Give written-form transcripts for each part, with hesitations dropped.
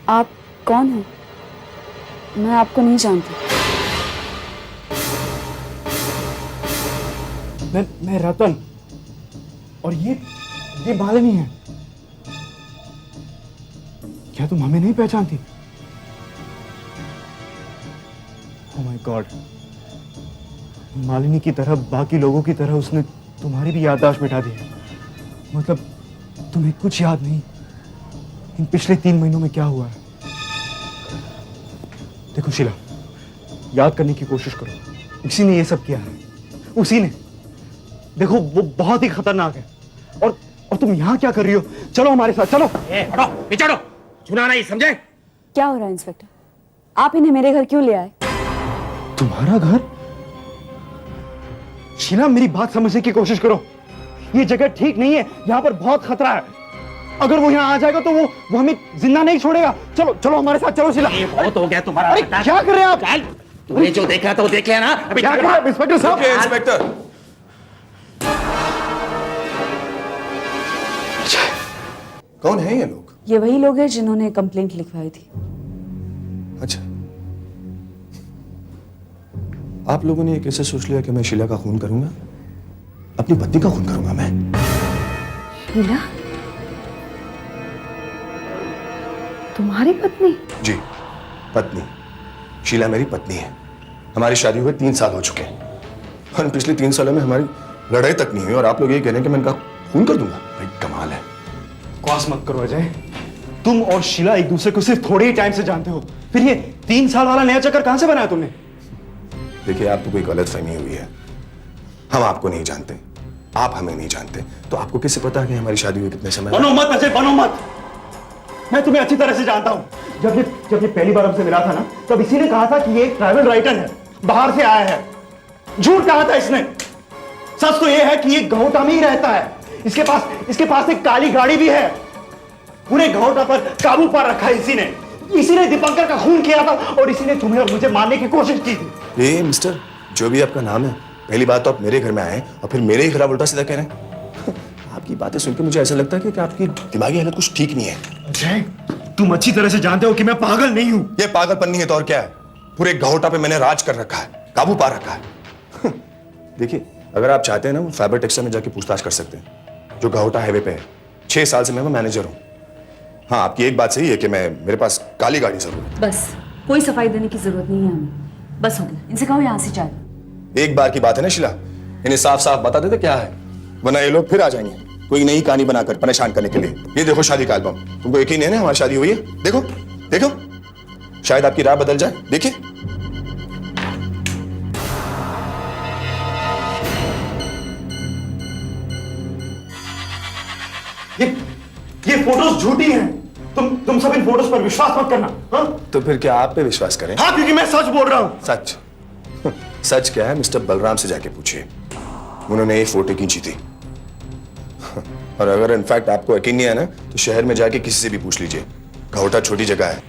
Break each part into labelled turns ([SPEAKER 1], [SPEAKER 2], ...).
[SPEAKER 1] आप कौन हो? मैं आपको नहीं जानती।
[SPEAKER 2] मैं रतन, और ये मालिनी है। क्या तुम हमें नहीं पहचानती? ओह माय गॉड, मालिनी की तरह, बाकी लोगों की तरह उसने तुम्हारी भी याददाश्त मिटा दी है। मतलब तुम्हें कुछ याद नहीं इन पिछले 3 महीनों में क्या हुआ है? देखो शीला, याद करने की कोशिश करो। उसी ने ये सब किया है, उसी ने। देखो वो बहुत ही खतरनाक है। और तुम यहाँ क्या कर रही हो? चलो हमारे साथ, चलो।
[SPEAKER 3] हटो, पीछे हटो, सुना नहीं, समझे?
[SPEAKER 1] क्या हो रहा है इंस्पेक्टर? आप इन्हें मेरे घर क्यों ले आए?
[SPEAKER 2] तुम्हारा घर? शीला, मेरी बात समझने की कोशिश करो। ये जगह ठीक नहीं है, यहाँ पर बहुत खतरा है। अगर वो यहाँ आ जाएगा तो वो हमें जिंदा नहीं छोड़ेगा। चलो चलो हमारे साथ, चलो शीला।
[SPEAKER 3] ये बहुत हो गया तुम्हारा।
[SPEAKER 2] अरे क्या कर रहे हैं आप?
[SPEAKER 3] चल, तूने जो देखा था वो देख लिया ना। अभी
[SPEAKER 2] क्या कर रहे हैं इंस्पेक्टर साहब?
[SPEAKER 4] इंस्पेक्टर, कौन है ये लोग?
[SPEAKER 1] ये वही लोग हैं जिन्होंने कंप्लेंट लिखवाई थी।
[SPEAKER 4] अच्छा, आप लोगों ने ये कैसे सोच लिया कि मैं शीला का खून करूंगा? अपनी पत्नी का खून करूंगा मैं?
[SPEAKER 1] शीला? तुम्हारी पत्नी?
[SPEAKER 4] जी, पत्नी। शीला मेरी पत्नी है। हमारी शादी हुए 3 साल हो चुके हैं और पिछले 3 सालों में हमारी लड़ाई तक नहीं हुई और आप लोग ये कह रहे हैं कि मैं इनका खून कर दूंगा? भाई कमाल है।
[SPEAKER 2] बकवास मत करो अजय। तुम और शीला एक दूसरे को सिर्फ थोड़े ही टाइम से जानते हो, फिर ये 3 साल वाला नया चक्कर कहां से बनाया तुमने?
[SPEAKER 4] देखिए, आपको कोई गलतफहमी हुई है। हम आपको नहीं जानते, आप हमें नहीं जानते, तो आपको कैसे पता है कि हमारी शादी हुई कितने समय?
[SPEAKER 2] बनो मत अजय, बनो मत। मैं तुम्हें अच्छी तरह से जानता हूं। जब ये पहली बार हमसे मिला था ना, तब इसी ने कहा था कि ये एक ट्रैवल राइटर है, बाहर से आया है। झूठ कहा था इसने। सच तो ये है कि ये गहोटा में ही रहता है। इसके पास एक काली गाड़ी भी है। पूरे गहोटा पर काबू पा रखा है इसी ने दीपंकर का खून किया था और इसी ने तुम्हें और मुझे मारने की कोशिश की थी।
[SPEAKER 4] ये मिस्टर, जो भी आपका नाम है, पहली बात तो आप मेरे घर में आए और फिर मेरे ही खिलाफ उल्टा सीधा कह रहे हैं। आपकी बातें सुनकर मुझे ऐसा लगता है कि आपकी दिमागी हालत कुछ ठीक नहीं है।
[SPEAKER 2] अजय, तुम अच्छी तरह से जानते हो कि मैं पागल नहीं हूं।
[SPEAKER 4] ये पागलपन नहीं है तो और क्या है? पूरे गहोटा पे मैंने राज कर रखा है, काबू पा रखा है। देखिए, अगर आप चाहते हैं ना, फाइबर टेक्सटाइल में जाके पूछताछ कर सकते हैं, जो गहोटा हाईवे पे है। 6 साल से मैं मैनेजर हूं। हाँ, आपकी एक बात सही है कि मेरे पास काली गाड़ी जरूर है।
[SPEAKER 1] बस, कोई सफाई देने की जरूरत नहीं है हमें। बस हो गया, इनसे कहो यहाँ से जाए।
[SPEAKER 4] एक बार की बात है ना शीला, इन्हें साफ साफ बता देते क्या है, वरना ये लोग फिर आ जाएंगे कोई नई कहानी बनाकर परेशान करने के लिए। ये देखो शादी का एल्बम, तुमको यकीन है ना हमारी शादी हुई है? देखो देखो, शायद आपकी राय बदल जाए। देखिए,
[SPEAKER 2] ये फोटोज झूठी हैं। तुम सब इन फोटोज पर विश्वास मत करना। हाँ?
[SPEAKER 4] तो फिर क्या आप पे विश्वास करें?
[SPEAKER 2] हाँ, क्योंकि मैं सच बोल रहा हूं।
[SPEAKER 4] सच? सच क्या है मिस्टर बलराम से जाके पूछिए, उन्होंने ये फोटो खींची थी। और अगर इनफैक्ट आपको यकीन नहीं है ना, तो शहर में जाके किसी से भी पूछ लीजिए। गहोटा छोटी जगह है,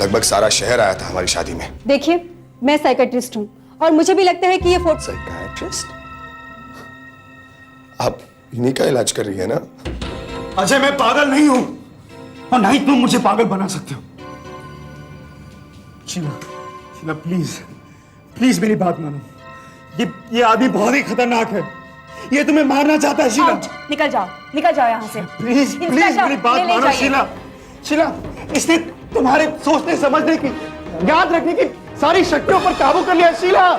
[SPEAKER 4] लगभग सारा शहर आया था हमारी शादी में।
[SPEAKER 5] देखिए, मैं साइकेट्रिस्ट हूँ और मुझे भी लगता है कि ये फोटो।
[SPEAKER 4] साइकियाट्रिस्ट? आप इन्हीं का इलाज कर रही है ना?
[SPEAKER 2] अजय, मैं पागल नहीं हूं और ना ही तुम मुझे पागल बना सकते हो। शीला प्लीज मेरी बात मानो। ये आदमी बहुत ही खतरनाक है। ये तुम्हें मारना चाहता है। शीला,
[SPEAKER 1] निकल जाओ यहाँ से।
[SPEAKER 2] प्लीज मेरी बात मानो शीला। इसने तुम्हारे सोचने समझने की, याद रखने की सारी शक्तियों पर काबू कर लिया। शीला,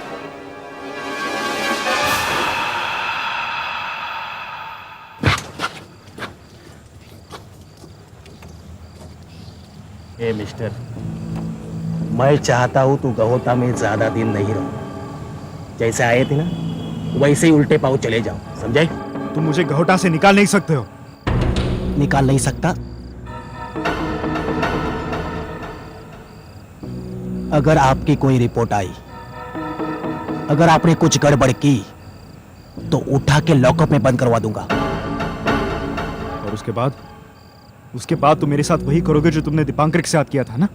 [SPEAKER 3] ए मिस्टर, मैं चाहता हूं तू गहोटा में ज्यादा दिन नहीं रहो। जैसे आए थे ना, वैसे ही उल्टे पांव चले जाओ, समझे?
[SPEAKER 2] तुम मुझे गहोटा से निकाल नहीं सकते हो।
[SPEAKER 3] निकाल नहीं सकता? अगर आपकी कोई रिपोर्ट आई, अगर आपने कुछ गड़बड़ की, तो उठा के लॉकअप में बंद करवा दूंगा।
[SPEAKER 2] और उसके बाद तुम मेरे साथ वही करोगे जो तुमने दीपांकर के साथ किया था ना?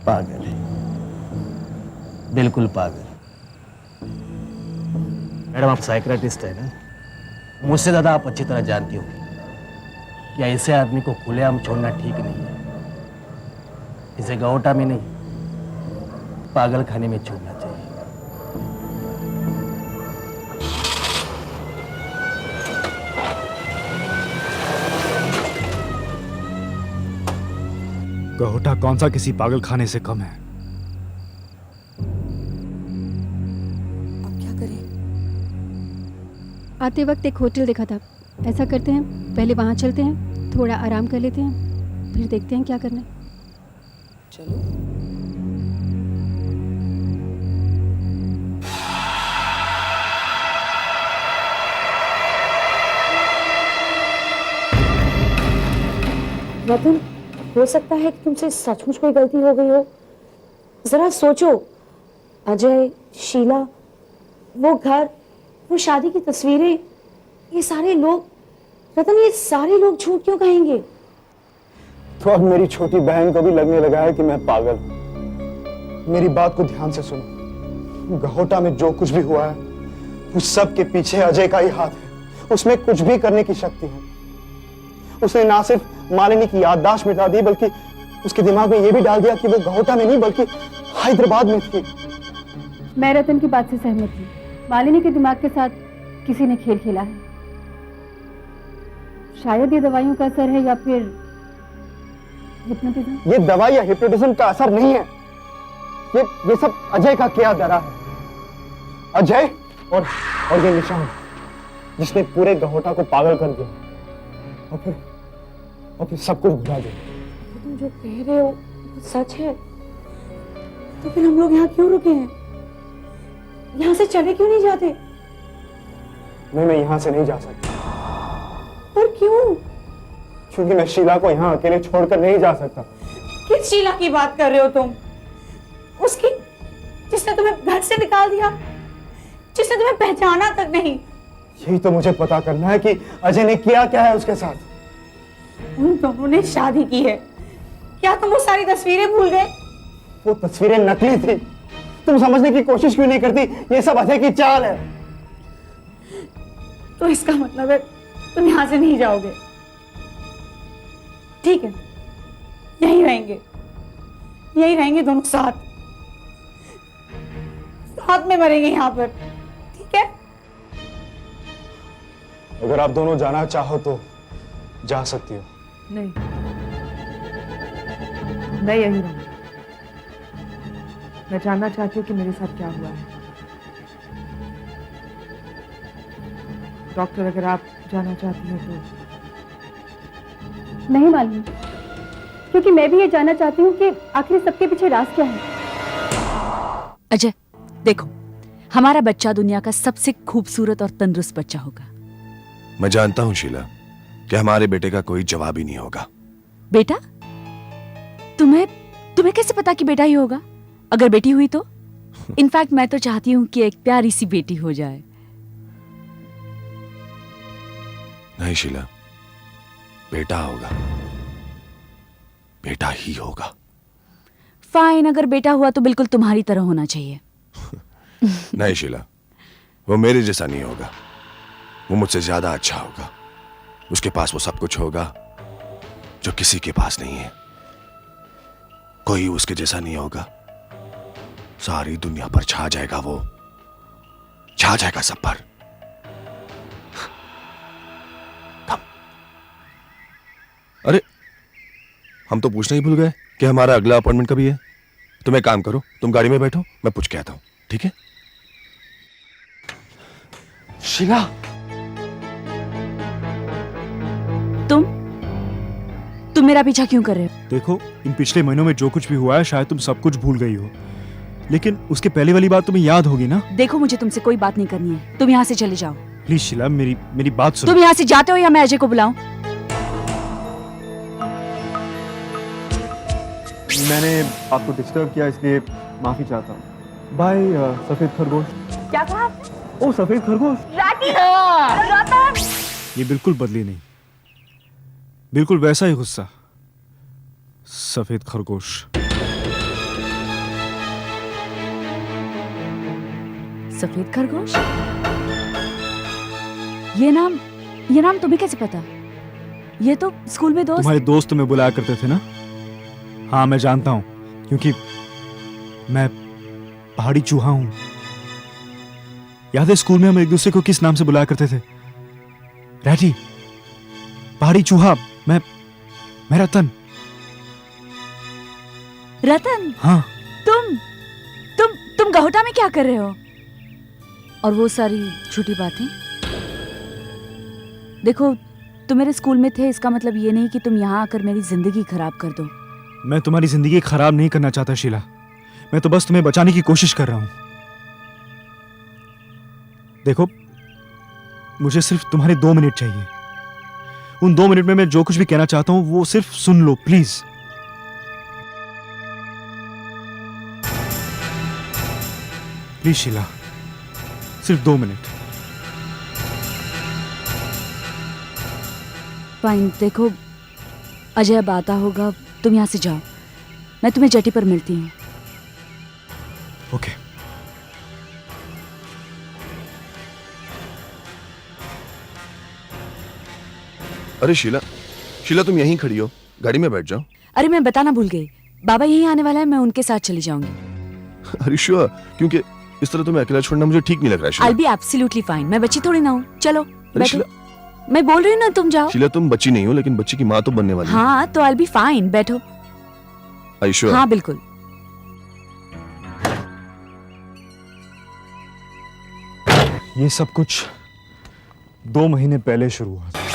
[SPEAKER 3] पागल है, बिल्कुल पागल। मैडम, आप साइकियाट्रिस्ट है ना? मुझसे ज्यादा आप अच्छी तरह जानती हो कि ऐसे आदमी को खुलेआम छोड़ना ठीक नहीं है। इसे गौटा में नहीं, पागल खाने में छोड़ना चाहिए।
[SPEAKER 6] गहोटा कौन सा किसी पागल खाने से कम है।
[SPEAKER 1] अब क्या करें?
[SPEAKER 5] आते वक्त एक होटल देखा था। ऐसा करते हैं, पहले वहाँ चलते हैं, थोड़ा आराम कर लेते हैं, फिर देखते हैं क्या करना है।
[SPEAKER 1] चलो। रतन, हो सकता है कि तुमसे सचमुच कोई गलती हो गई हो। जरा सोचो, अजय, शीला, वो घर, वो शादी की तस्वीरें, ये सारे लोग, रतन ये सारे लोग झूठ क्यों कहेंगे?
[SPEAKER 2] तो अब मेरी छोटी बहन को भी लगने लगा है कि मैं पागल हूं। मेरी बात को ध्यान से सुनो। गहोटा में जो कुछ भी हुआ है, उस सब के पीछे अजय का ही हाथ है। उसमें कुछ भी करने की शक्ति है। उसने ना सिर्फ मालिनी की याददाश्त मिटा दी, बल्कि उसके दिमाग में यह भी डाल दिया कि वो गहोटा में नहीं बल्कि हैदराबाद में थी।
[SPEAKER 5] मैं रतन की बात से सहमत हूँ। मालिनी के दिमाग के साथ किसी ने खेल खेला है। शायद ये दवाइयों का असर है या फिर हिप्नोटिज्म।
[SPEAKER 2] ये दवाई या हिप्नोटिज्म का असर नहीं है। ये सब अजय का किया धरा है। अजय और ये निशान, जिसने पूरे गहोटा को पागल कर दिया और फिर सब कुछ भुला दिया।
[SPEAKER 1] तुम जो कह रहे हो वो सच है, तो फिर हम लोग यहाँ क्यों रुके हैं? यहाँ से चले क्यों नहीं जाते?
[SPEAKER 2] मैं यहाँ से नहीं जा सकता।
[SPEAKER 1] और क्यों?
[SPEAKER 2] क्योंकि मैं शीला को यहाँ अकेले छोड़कर नहीं जा सकता।
[SPEAKER 1] किस शीला की बात कर रहे हो तुम? उसकी, जिसने तुम्हें घर से निकाल दिया, जिसने तुम्हें पहचाना तक नहीं।
[SPEAKER 2] यही तो मुझे पता करना है कि अजय ने किया क्या है उसके साथ।
[SPEAKER 1] उन दोनों ने शादी की है। क्या तुम वो सारी तस्वीरें भूल गए?
[SPEAKER 2] वो तस्वीरें नकली थी। तुम समझने की कोशिश क्यों नहीं करती? ये सब अजय की चाल है।
[SPEAKER 1] तो इसका मतलब है तुम यहाँ से नहीं जाओगे। ठीक है, यहीं रहेंगे दोनों साथ में मरेंगे यहाँ पर। ठीक है?
[SPEAKER 2] अगर आप दोनों जाना चाहो तो जा सकती हो।
[SPEAKER 7] नहीं, मैं यहीं रहूंगी। मैं जानना चाहती हूँ कि मेरे साथ क्या हुआ है। डॉक्टर, अगर आप जाना चाहती हैं तो।
[SPEAKER 5] नहीं मालूम, क्योंकि मैं भी ये जानना चाहती हूँ कि आखिर सबके पीछे राज क्या है।
[SPEAKER 1] अजय, देखो, हमारा बच्चा दुनिया का सबसे खूबसूरत और तंदुरुस्त बच्चा होगा।
[SPEAKER 4] मैं जानता हूं शीला कि हमारे बेटे का कोई जवाब ही नहीं होगा।
[SPEAKER 1] बेटा? तुम्हें कैसे पता कि बेटा ही होगा? अगर बेटी हुई तो? इनफैक्ट मैं तो चाहती हूँ कि एक प्यारी सी बेटी हो जाए।
[SPEAKER 4] नहीं शीला, बेटा होगा, बेटा ही होगा।
[SPEAKER 1] फाइन, अगर बेटा हुआ तो बिल्कुल तुम्हारी तरह होना चाहिए।
[SPEAKER 4] नहीं शीला, वो मेरे जैसा नहीं होगा। वो मुझसे ज्यादा अच्छा होगा। उसके पास वो सब कुछ होगा जो किसी के पास नहीं है। कोई उसके जैसा नहीं होगा। सारी दुनिया पर छा जाएगा, वो छा जाएगा सब पर। अरे, हम तो पूछना ही भूल गए कि हमारा अगला अपॉइंटमेंट कभी है। तुम एक काम करो, तुम गाड़ी में बैठो, मैं पूछ के आता हूं। ठीक है?
[SPEAKER 2] शीला,
[SPEAKER 1] तुम मेरा पीछा क्यों कर रहे हो?
[SPEAKER 6] देखो, इन पिछले महीनों में जो कुछ भी हुआ है शायद तुम सब कुछ भूल गई हो, लेकिन उसके पहले वाली बात तुम्हें याद होगी ना।
[SPEAKER 1] देखो, मुझे तुमसे कोई बात नहीं करनी है। तुम यहाँ से चले जाओ।
[SPEAKER 6] प्लीज शीला, मेरी बात सुनो।
[SPEAKER 1] तुम यहाँ से जाते हो या मैं अजय को बुलाऊं?
[SPEAKER 2] मैंने आपको डिस्टर्ब किया, इसलिए माफी चाहता हूँ। बाय सफेद खरगोश।
[SPEAKER 1] क्या कहा आपने?
[SPEAKER 2] ओ सफेद खरगोश।
[SPEAKER 6] ये बिल्कुल बदली नहीं, बिल्कुल वैसा ही गुस्सा। सफेद खरगोश।
[SPEAKER 1] सफेद खरगोश?
[SPEAKER 8] ये नाम तुम्हें कैसे पता? ये तो स्कूल में दोस्त।
[SPEAKER 6] तुम्हारे दोस्त तुम्हें बुलाया करते थे ना? हाँ मैं जानता हूं, क्योंकि मैं पहाड़ी चूहा हूं। याद है स्कूल में हम एक दूसरे को किस नाम से बुलाया करते थे? रैटी, पहाड़ी चूहा, मैं रतन।
[SPEAKER 8] रतन?
[SPEAKER 6] हाँ।
[SPEAKER 8] तुम गहोटा में क्या कर रहे हो? और वो सारी झूठी बातें। देखो, तुम मेरे स्कूल में थे, इसका मतलब ये नहीं कि तुम यहाँ आकर मेरी जिंदगी खराब कर दो।
[SPEAKER 6] मैं तुम्हारी जिंदगी खराब नहीं करना चाहता शीला, मैं तो बस तुम्हें बचाने की कोशिश कर रहा हूं। देखो, मुझे सिर्फ तुम्हारे 2 मिनट चाहिए। उन 2 मिनट में मैं जो कुछ भी कहना चाहता हूं वो सिर्फ सुन लो प्लीज। प्लीज शीला, सिर्फ 2 मिनट।
[SPEAKER 8] फाइन, देखो अजय अब आता होगा, तुम यहाँ से जाओ, मैं तुम्हें जेटी पर मिलती हूँ।
[SPEAKER 6] ओके।
[SPEAKER 4] अरे शीला, शीला तुम यहीं खड़ी हो, गाड़ी में बैठ जाओ।
[SPEAKER 8] अरे मैं बताना भूल गई, बाबा यहीं आने वाला है, मैं उनके साथ चली जाऊंगी।
[SPEAKER 4] अरे श्योर, क्योंकि इस तरह तुम्हें अकेला छोड़ना मुझे ठीक नहीं लग रहा है Sheila.
[SPEAKER 8] I'll be absolutely fine, मैं बच्ची थोड़ी ना हूँ। चलो
[SPEAKER 4] अरे
[SPEAKER 8] बैठो।
[SPEAKER 4] शीला,
[SPEAKER 8] मैं बोल रही हूँ ना, तुम जाओ।
[SPEAKER 4] शीला तुम बच्ची नहीं हो, लेकिन बच्ची की माँ तो बनने वाली हो।
[SPEAKER 8] हाँ तो I'll be fine, बैठो।
[SPEAKER 4] Are you sure?
[SPEAKER 8] हाँ बिल्कुल।
[SPEAKER 6] ये सब कुछ 2 महीने पहले शुरू हुआ था।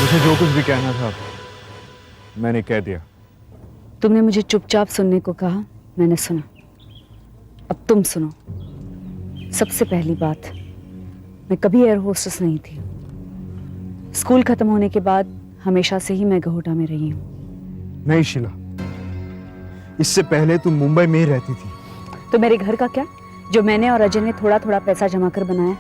[SPEAKER 6] मुझे जो कुछ भी कहना था मैंने कह दिया।
[SPEAKER 8] तुमने मुझे चुपचाप सुनने को कहा, मैंने सुना। अब तुम सुनो। सबसे पहली बात, मैं कभी एयर होस्टेस नहीं थी। स्कूल खत्म होने के बाद हमेशा से ही मैं गहोटा में रही हूँ।
[SPEAKER 6] नहीं शीला, इससे पहले तुम मुंबई में ही रहती थी।
[SPEAKER 8] तो मेरे घर का क्या, जो मैंने और अजय ने थोड़ा थोड़ा पैसा जमा कर बनाया?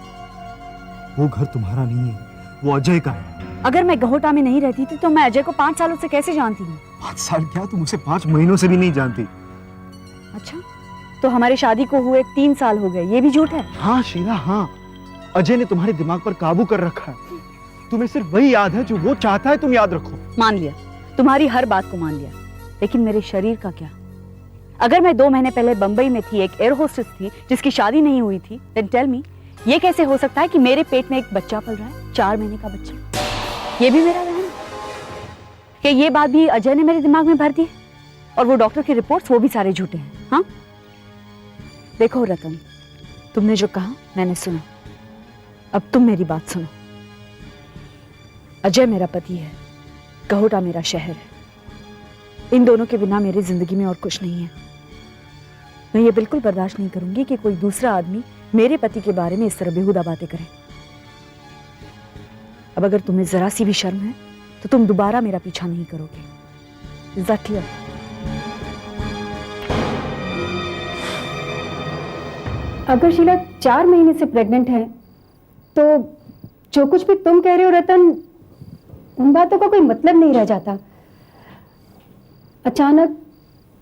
[SPEAKER 6] वो घर तुम्हारा नहीं है, वो अजय का है।
[SPEAKER 8] अगर मैं गहोटा में नहीं रहती थी तो मैं अजय को 5 सालों से कैसे जानती हूँ?
[SPEAKER 6] 5 साल क्या, तुम उसे 5 महीनों से भी नहीं जानती।
[SPEAKER 8] अच्छा, तो हमारी शादी को हुए 3 साल हो गए, ये भी झूठ है?
[SPEAKER 6] हाँ शीला हाँ, अजय ने तुम्हारे दिमाग पर काबू कर रखा है। तुम्हें सिर्फ वही याद है जो वो चाहता है तुम याद रखो।
[SPEAKER 8] मान लिया, तुम्हारी हर बात को मान लिया, लेकिन मेरे शरीर का क्या? अगर मैं 2 महीने पहले बंबई में थी, एक एयर होस्टेस थी जिसकी शादी नहीं हुई थी, देन टेल मी, ये कैसे हो सकता है कि मेरे पेट में एक बच्चा पल रहा है, 4 महीने का बच्चा? ये भी मेरा वहम? कि ये बात भी अजय ने मेरे दिमाग में भर दी? और वो डॉक्टर की रिपोर्ट्स, वो भी सारे झूठे हैं? हाँ देखो रतन, तुमने जो कहा मैंने सुना, अब तुम मेरी बात सुनो। अजय मेरा पति है, गहोटा मेरा शहर है। इन दोनों के बिना मेरी जिंदगी में और कुछ नहीं है। मैं ये बिल्कुल बर्दाश्त नहीं करूंगी कि कोई दूसरा आदमी मेरे पति के बारे में इस तरह बेहुदा बातें करे। अब अगर तुम्हें जरा सी भी शर्म है तो तुम दोबारा मेरा पीछा नहीं करोगे। Is that clear?
[SPEAKER 5] अगर शीला 4 महीने से प्रेग्नेंट है तो जो कुछ भी तुम कह रहे हो रतन, उन बातों का कोई मतलब नहीं रह जाता। अचानक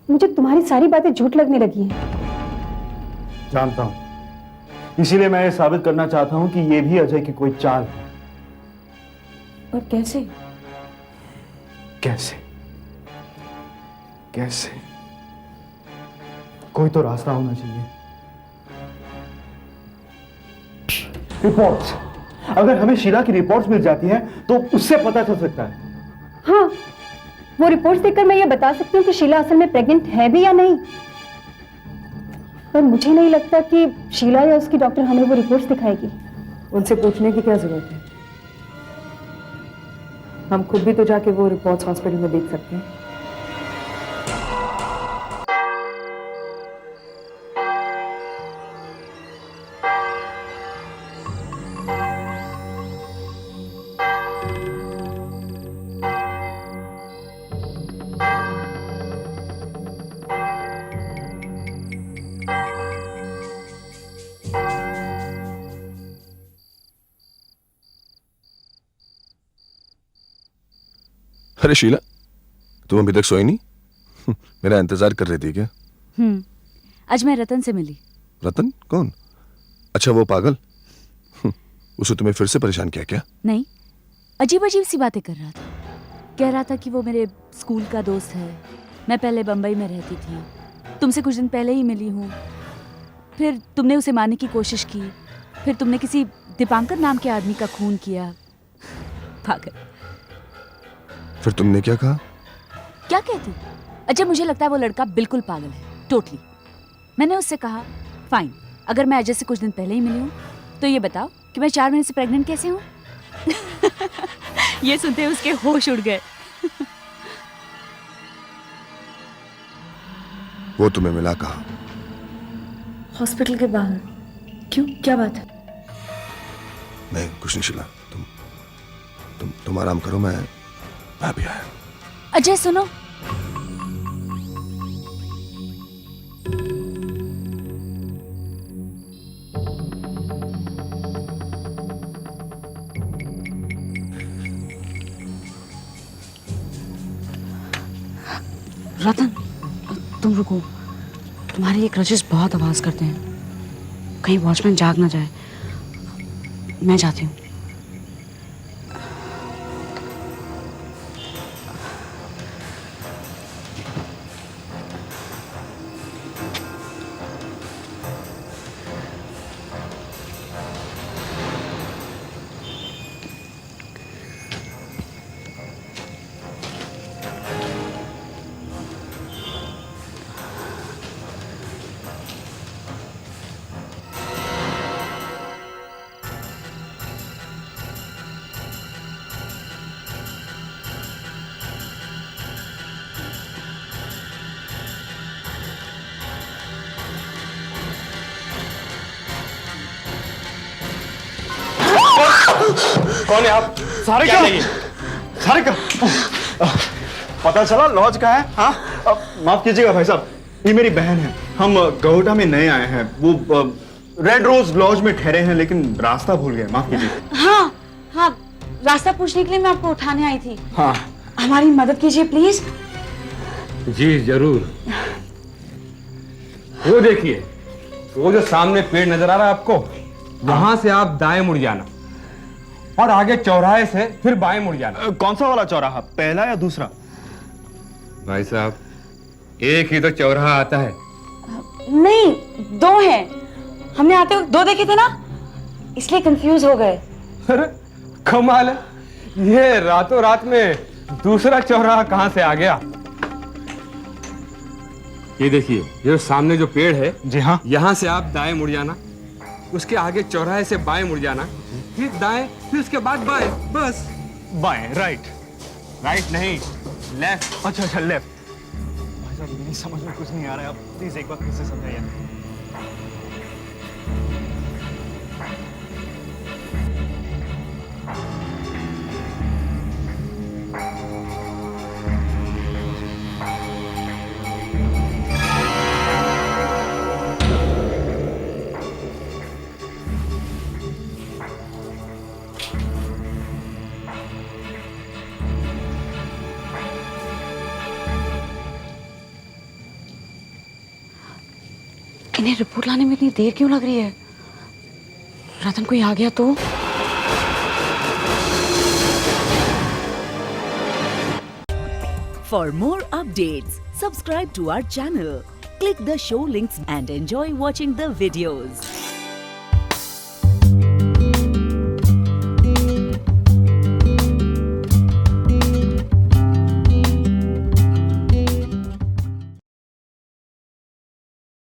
[SPEAKER 5] मुझे तुम्हारी सारी बातें झूठ लगने लगी हैं।
[SPEAKER 6] जानता हूं, इसीलिए मैं ये साबित करना चाहता हूं कि ये भी अजय की कोई चाल है।
[SPEAKER 1] और कैसे?
[SPEAKER 6] कैसे कैसे? कोई तो रास्ता होना चाहिए। रिपोर्ट्स, अगर हमें शीला की रिपोर्ट्स मिल जाती हैं तो उससे पता चल सकता है।
[SPEAKER 5] हाँ, वो रिपोर्ट्स देखकर मैं ये बता सकती हूँ कि शीला असल में प्रेग्नेंट है भी या नहीं। पर मुझे नहीं लगता कि शीला या उसकी डॉक्टर हमें वो रिपोर्ट्स दिखाएगी।
[SPEAKER 7] उनसे पूछने की क्या जरूरत है? हम खुद भी तो जाके वो रिपोर्ट्स हॉस्पिटल में देख सकते हैं।
[SPEAKER 4] अरे शीला, तुम अभी तक सोई नहीं? मेरा इंतजार कर रही थी क्या?
[SPEAKER 8] आज मैं रतन से मिली।
[SPEAKER 4] रतन कौन? अच्छा वो पागल। उसे तुम्हें फिर से परेशान किया क्या?
[SPEAKER 8] नहीं, अजीब अजीब सी बातें कर रहा था। कह रहा था कि वो मेरे स्कूल का दोस्त है, मैं पहले बम्बई में रहती थी, तुमसे कुछ दिन पहले ही मिली हूँ, फिर तुमने उसे मारने की कोशिश की, फिर तुमने किसी दीपांकर नाम के आदमी का खून किया। पागल।
[SPEAKER 4] फिर तुमने क्या कहा?
[SPEAKER 8] क्या कहती? अच्छा, मुझे लगता है वो लड़का बिल्कुल पागल है, टोटली। मैंने उससे कहा, फाइन, अगर मैं अजय से कुछ दिन पहले ही मिली हूँ तो ये बताओ कि मैं 4 महीने से प्रेग्नेंट कैसे हूँ? ये सुनते उसके होश उड़ गए।
[SPEAKER 4] वो तुम्हें मिला कहा?
[SPEAKER 1] हॉस्पिटल के बाहर। क्यों, क्या बात है?
[SPEAKER 4] नहीं कुछ नहीं शीला, तुम आराम करो, मैं भी आया।
[SPEAKER 8] अजय सुनो, रतन तुम रुको, तुम्हारे ये क्रचेस बहुत आवाज करते हैं, कहीं वॉचमैन जाग ना जाए। मैं जाती हूँ।
[SPEAKER 2] कौन है आप? सारे क्या चाहिए? सारे का पता चला लॉज का है? हाँ, माफ कीजिएगा भाई साहब, ये मेरी बहन है। हम गौटा में नए आए हैं, वो रेड रोज लॉज में ठहरे हैं, लेकिन रास्ता भूल गए, माफ कीजिए।
[SPEAKER 1] हाँ हाँ, रास्ता पूछने के लिए मैं आपको उठाने आई थी।
[SPEAKER 2] हाँ,
[SPEAKER 1] हमारी मदद कीजिए प्लीज।
[SPEAKER 9] जी जरूर। वो देखिए, वो जो सामने पेड़ नजर आ रहा है आपको, वहां से आप दाएं मुड़ जाना और आगे चौराहे से फिर बाएं मुड़ जाना।
[SPEAKER 2] कौन सा वाला चौराहा, पहला या दूसरा?
[SPEAKER 9] भाई साहब, एक ही तो चौराहा आता है।
[SPEAKER 1] नहीं, 2 हैं। हमने आते वक्त 2 देखे थे ना, इसलिए कंफ्यूज हो गए।
[SPEAKER 9] अरे कमाल है, ये रातों रात में दूसरा चौराहा कहां से आ गया? ये देखिए, ये सामने जो पेड़ है,
[SPEAKER 2] जी हाँ,
[SPEAKER 9] यहां से आप दाएं मुड़ जाना, उसके आगे चौराहे से बाएं मुड़ जाना, फिर दाएं, फिर उसके बाद बाएं, बस।
[SPEAKER 2] बाएं, राइट?
[SPEAKER 9] राइट नहीं, लेफ्ट।
[SPEAKER 2] अच्छा अच्छा, लेफ्ट। भाई साहब मेरी समझ में कुछ नहीं आ रहा है, आप प्लीज एक बार फिर से समझाइए।
[SPEAKER 1] इन्हें रिपोर्ट लाने में इतनी देर क्यों लग रही है? रतन कोई आ गया तो?
[SPEAKER 10] For more updates, subscribe to our channel, click the show links and enjoy watching the videos.